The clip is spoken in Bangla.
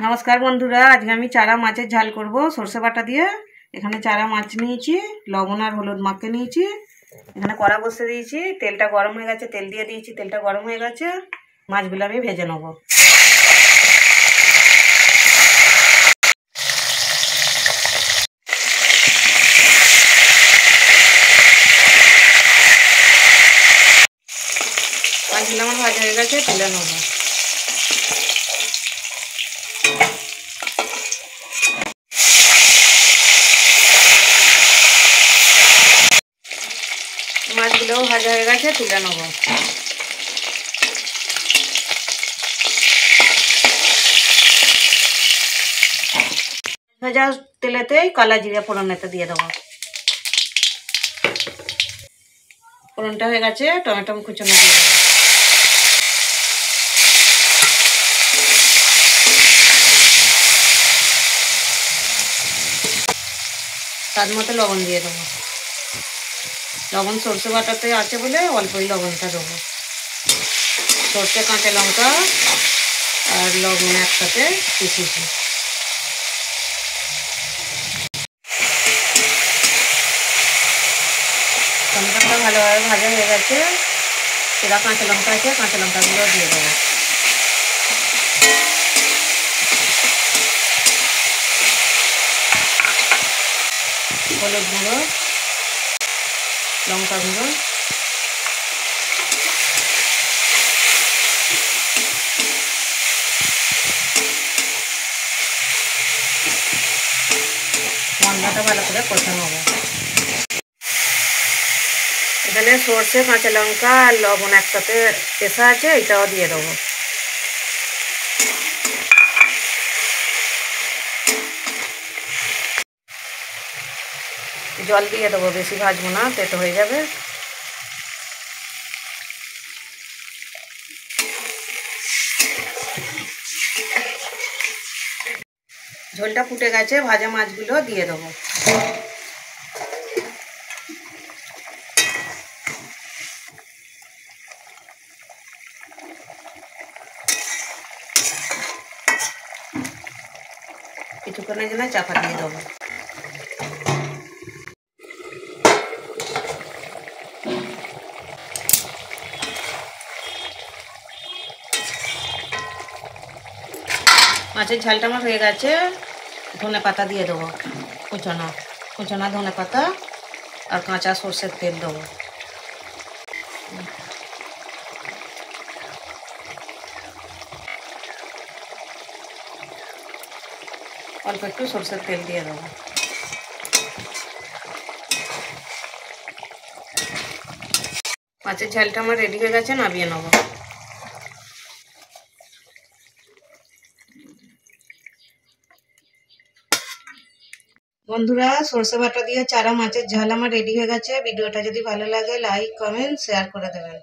নমস্কার বন্ধুরা, আজকে আমি চারা মাছের ঝাল করব সরষে বাটা দিয়ে। এখানে চারা মাছ নিয়েছি, লবণ আর হলুদ মাখিয়ে নিয়েছি। এখানে কড়া বসিয়ে দিয়েছি, তেলটা গরম হয়ে গেছে, তেল দিয়ে দিয়েছি, তেলটা গরম হয়ে গেছে। মাছগুলো আমি ভেজে নেব। মাছগুলো আমার ভাজা হয়ে গেছে, তুলে নেব। মাছগুলোও ভাজা হয়ে গেছে, তুলে নেব। ভাজা তেলেতেই কালা জিরে ফোড়নেতে দিয়ে দেবো। ফোড়নটা হয়ে গেছে, টমেটো কুচানো দিয়ে দেবো। স্বাদ মতো লবণ দিয়ে দেবো। লবণ সরষে বাটাতে আছে বলে অল্পই লবণটা দেবো। সরষে, কাঁচা লঙ্কা আর লবণ একসাথে পিষেছি। টমেটোটা ভালোভাবে ভাজা হয়ে গেছে। সেটা কাঁচা লঙ্কা আছে, কাঁচা লঙ্কাগুলো দিয়ে দেবো। হলুদ গুঁড়ো, লঙ্কা গুঁড়ো, মশলাটা ভালো করে কষে নেব। এখানে সর্ষে, কাঁচা লঙ্কা আর লবণ একসাথে পেশা আছে, এটাও দিয়ে দেবো। জল দিয়ে দেবো, বেশি ভাজবো না, তেতো হয়ে যাবে। ঝোলটা ফুটে গেছে, ভাজা মাছগুলো দিয়ে দেবো। কিছুক্ষণের জন্য চাপা দিয়ে দেবো। মাছের ঝালটা আমার হয়ে গেছে। ধনে পাতা দিয়ে দেবো, কুচনা কুচনা ধনে পাতা আর কাঁচা সর্ষের তেল দেবো। অল্প একটু সর্ষের তেল দিয়ে দেবো। মাছের ঝালটা আমার রেডি হয়ে গেছে, নামিয়ে নেব। বন্ধুরা, সরষে বাটা দিয়ে চারা মাছের ঝাল আমার রেডি হয়ে গেছে। ভিডিওটা যদি ভালো লাগে লাইক, কমেন্ট, শেয়ার করে দেবেন।